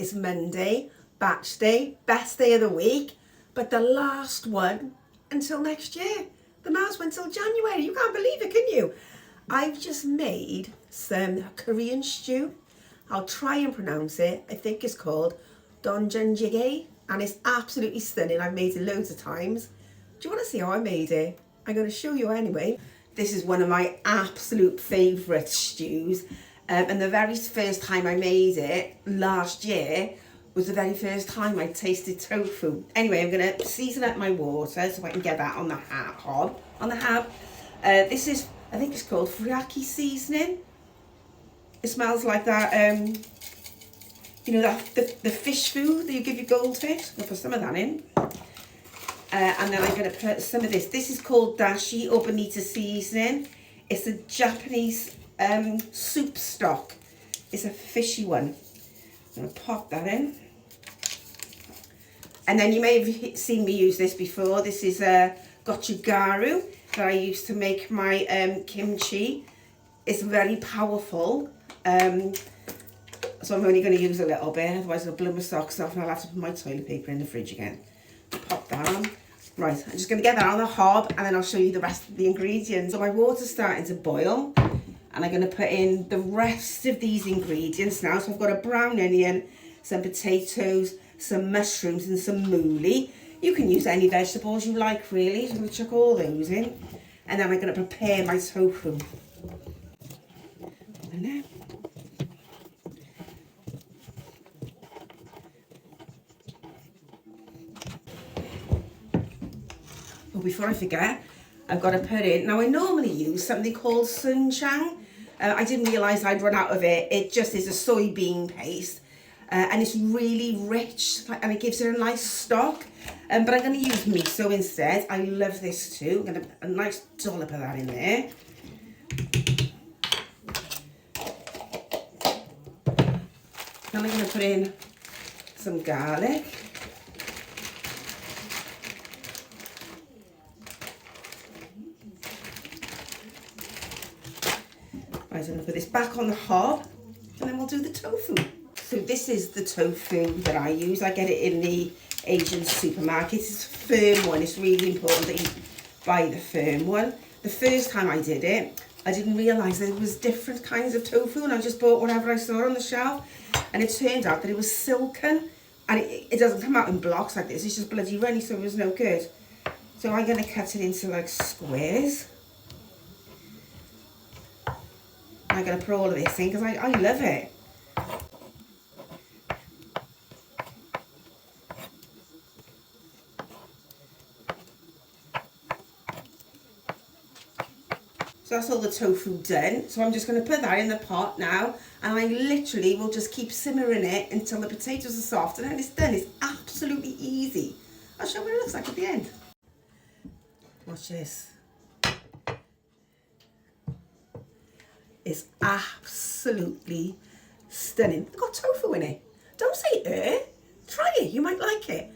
It's Monday, batch day, best day of the week, but the last one until next year. The last one until January. You can't believe it, can you? I've just made some Korean stew. I'll try and pronounce it. I think it's called Doenjang-jjigae, and it's absolutely stunning. I've made it loads of times. Do you want to see how I made it? I'm going to show you anyway. This is one of my absolute favourite stews. And the very first time I made it last year was the very first time I tasted tofu. Anyway, I'm going to season up my water so I can get that on the hob. This is, I think it's called fryaki seasoning. It smells like that, you know, that the fish food that you give your goldfish. I'll put some of that in. And then I'm going to put some of this. This is called dashi or bonita seasoning. It's a Japanese soup stock. It's a fishy one. I'm going to pop that in. And then you may have seen me use this before. This is a gochugaru that I use to make my kimchi. It's very powerful. So I'm only going to use a little bit, otherwise I'll blow my socks off and I'll have to put my toilet paper in the fridge again. Pop that on. Right, I'm just going to get that on the hob and then I'll show you the rest of the ingredients. So my water's starting to boil and I'm going to put in the rest of these ingredients now. So I've got a brown onion, some potatoes, some mushrooms and some mooli. You can use any vegetables you like really. So I'm going to chuck all those in and then I'm going to prepare my tofu. And then before I forget, I've got to put in, now I normally use something called Doenjang. I didn't realise I'd run out of it. It just is a soybean paste and it's really rich and it gives it a nice stock. But I'm going to use miso instead. I love this too. I'm going to put a nice dollop of that in there. Then I'm going to put in some garlic. Right, I'm going to put this back on the hob and then we'll do the tofu. So this is the tofu that I use. I get it in the Asian supermarkets. It's a firm one. It's really important that you buy the firm one. The first time I did it, I didn't realise there was different kinds of tofu and I just bought whatever I saw on the shelf. And it turned out that it was silken and it doesn't come out in blocks like this. It's just bloody runny, so it was no good. So I'm going to cut it into like squares. I'm going to put all of this in because I love it. So that's all the tofu done. So I'm just going to put that in the pot now and I literally will just keep simmering it until the potatoes are soft and then it's done. It's absolutely easy. I'll show you what it looks like at the end. Watch this. It's absolutely stunning. It's got tofu in it. Don't say try it, you might like it.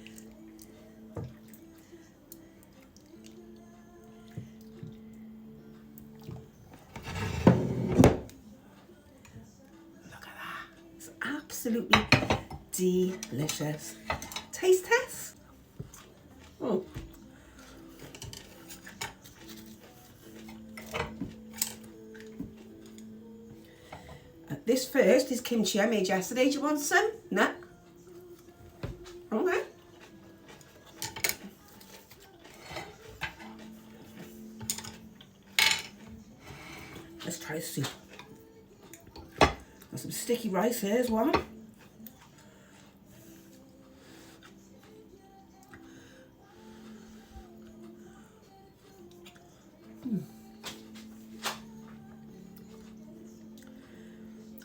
Look at that. It's absolutely delicious. Taste test. Oh. This first is kimchi I made yesterday. Do you want some? No? Okay. Let's try the soup. Got some sticky rice here as well.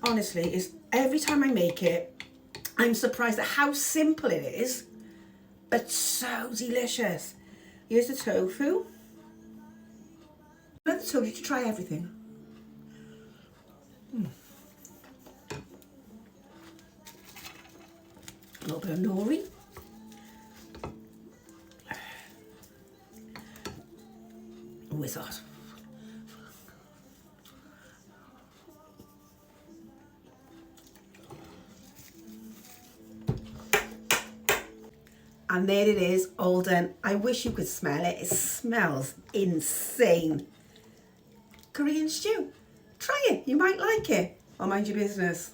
Honestly, it's every time I make it, I'm surprised at how simple it is, but so delicious. Here's the tofu. I told you to try everything. A little bit of nori. Oh, it's hot. And there it is, all done. I wish you could smell it. It smells insane. Korean stew. Try it, you might like it. I'll mind your business.